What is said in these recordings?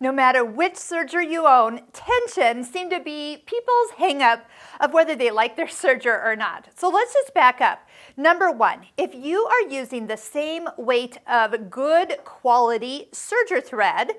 No matter which serger you own, tensions seem to be people's hang-up of whether they like their serger or not. So let's just back up. Number one, if you are using the same weight of good quality serger thread,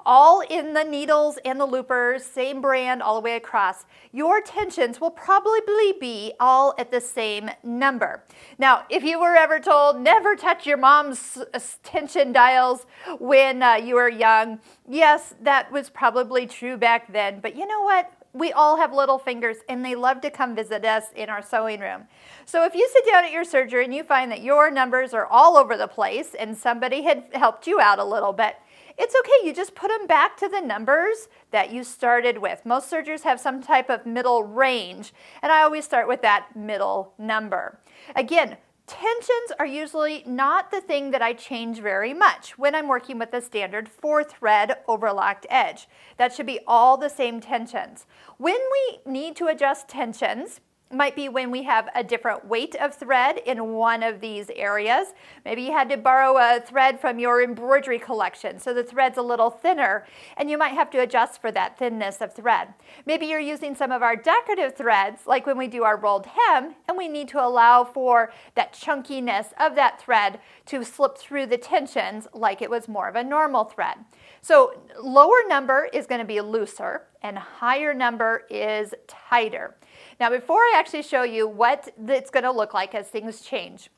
all in the needles and the loopers, same brand all the way across, your tensions will probably be all at the same number. Now, if you were ever told never touch your mom's tension dials when you were young, yes, that was probably true back then, but you know what? We all have little fingers and they love to come visit us in our sewing room. So if you sit down at your serger and you find that your numbers are all over the place and somebody had helped you out a little bit, it's okay, you just put them back to the numbers that you started with. Most sergers have some type of middle range, and I always start with that middle number. Again, tensions are usually not the thing that I change very much when I'm working with a standard 4-thread overlocked edge. That should be all the same tensions. When we need to adjust tensions, might be when we have a different weight of thread in one of these areas. Maybe you had to borrow a thread from your embroidery collection, so the thread's a little thinner, and you might have to adjust for that thinness of thread. Maybe you're using some of our decorative threads, like when we do our rolled hem, and we need to allow for that chunkiness of that thread to slip through the tensions like it was more of a normal thread. So lower number is going to be looser, and higher number is tighter. Now, before I actually show you what it's going to look like as things change,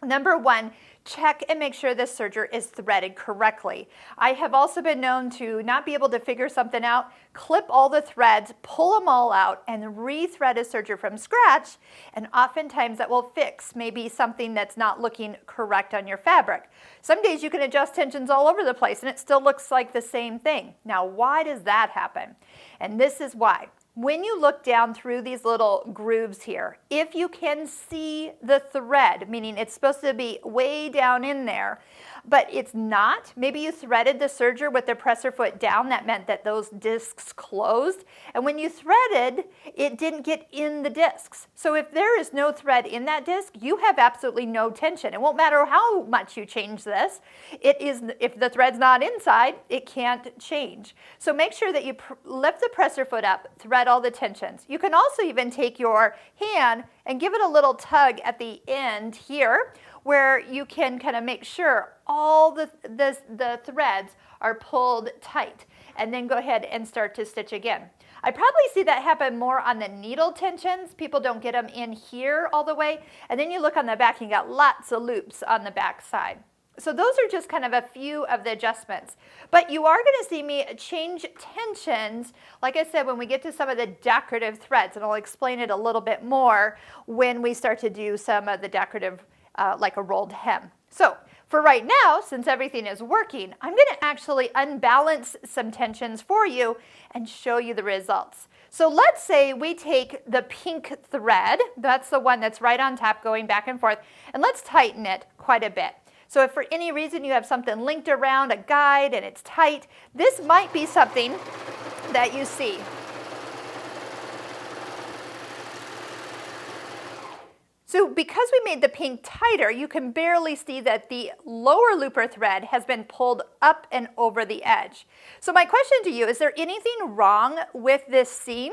number one, check and make sure this serger is threaded correctly. I have also been known to not be able to figure something out, clip all the threads, pull them all out, and re-thread a serger from scratch, and oftentimes that will fix maybe something that's not looking correct on your fabric. Some days you can adjust tensions all over the place and it still looks like the same thing. Now, why does that happen? And this is why. When you look down through these little grooves here, if you can see the thread, meaning it's supposed to be way down in there, but it's not, maybe you threaded the serger with the presser foot down, that meant that those discs closed, and when you threaded, it didn't get in the discs. So if there is no thread in that disc, you have absolutely no tension. It won't matter how much you change this. If the thread's not inside, it can't change. So make sure that you lift the presser foot up, thread all the tensions. You can also even take your hand and give it a little tug at the end here, where you can kind of make sure all the threads are pulled tight, and then go ahead and start to stitch again. I probably see that happen more on the needle tensions. People don't get them in here all the way, and then you look on the back and you got lots of loops on the back side. So those are just kind of a few of the adjustments. But you are going to see me change tensions, like I said, when we get to some of the decorative threads, and I'll explain it a little bit more when we start to do some of the decorative like a rolled hem. So for right now, since everything is working, I'm going to actually unbalance some tensions for you and show you the results. So let's say we take the pink thread, that's the one that's right on top going back and forth, and let's tighten it quite a bit. So if for any reason you have something linked around a guide and it's tight, this might be something that you see. So because we made the pink tighter, you can barely see that the lower looper thread has been pulled up and over the edge. So my question to you, is there anything wrong with this seam?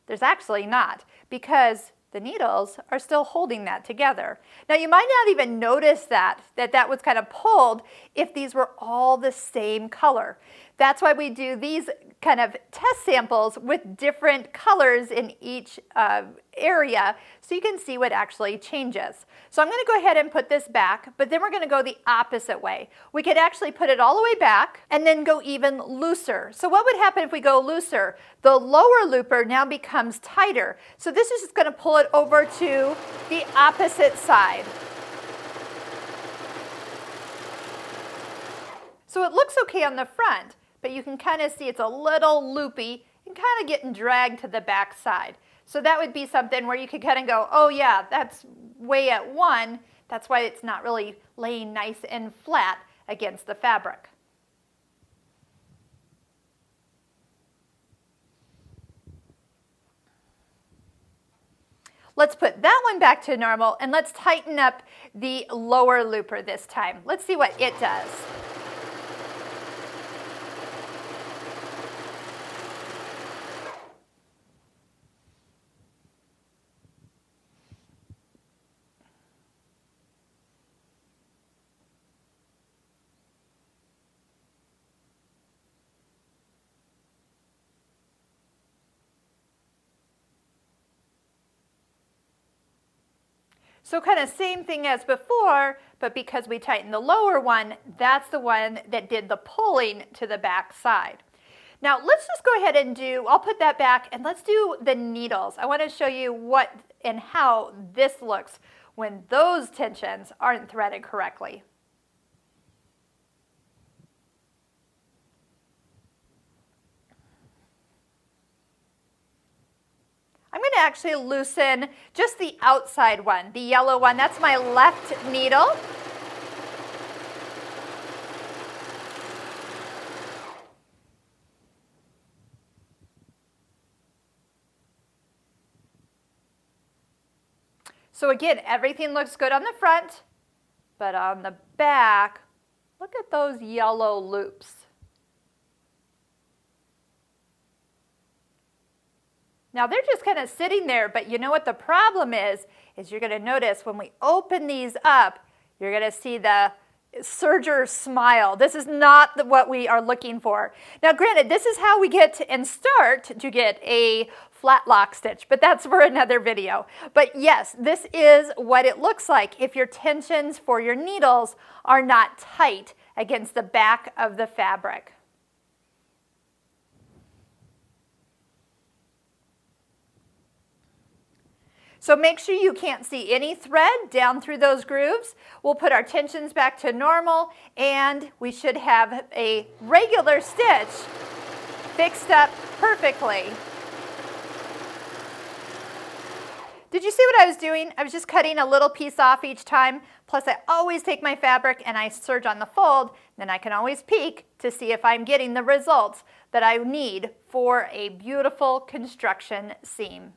There's actually not, because the needles are still holding that together. Now you might not even notice that was kind of pulled if these were all the same color. That's why we do these kind of test samples with different colors in each area so you can see what actually changes. So I'm going to go ahead and put this back, but then we're going to go the opposite way. We could actually put it all the way back and then go even looser. So what would happen if we go looser? The lower looper now becomes tighter. So this is just going to pull it over to the opposite side. So it looks okay on the front, but you can kind of see it's a little loopy and kind of getting dragged to the back side. So that would be something where you could kind of go, oh yeah, that's way at one. That's why it's not really laying nice and flat against the fabric. Let's put that one back to normal, and let's tighten up the lower looper this time. Let's see what it does. So kind of same thing as before, but because we tightened the lower one, that's the one that did the pulling to the back side. Now let's just go ahead and I'll put that back and let's do the needles. I want to show you what and how this looks when those tensions aren't threaded correctly. I'm going to actually loosen just the outside one, the yellow one. That's my left needle. So again, everything looks good on the front, but on the back, look at those yellow loops. Now they're just kind of sitting there, but you know what the problem is you're going to notice when we open these up, you're going to see the serger smile. This is not what we are looking for. Now granted, this is how we get and start to get a flat lock stitch, but that's for another video. But yes, this is what it looks like if your tensions for your needles are not tight against the back of the fabric. So make sure you can't see any thread down through those grooves. We'll put our tensions back to normal and we should have a regular stitch fixed up perfectly. Did you see what I was doing? I was just cutting a little piece off each time. Plus I always take my fabric and I serge on the fold. Then I can always peek to see if I'm getting the results that I need for a beautiful construction seam.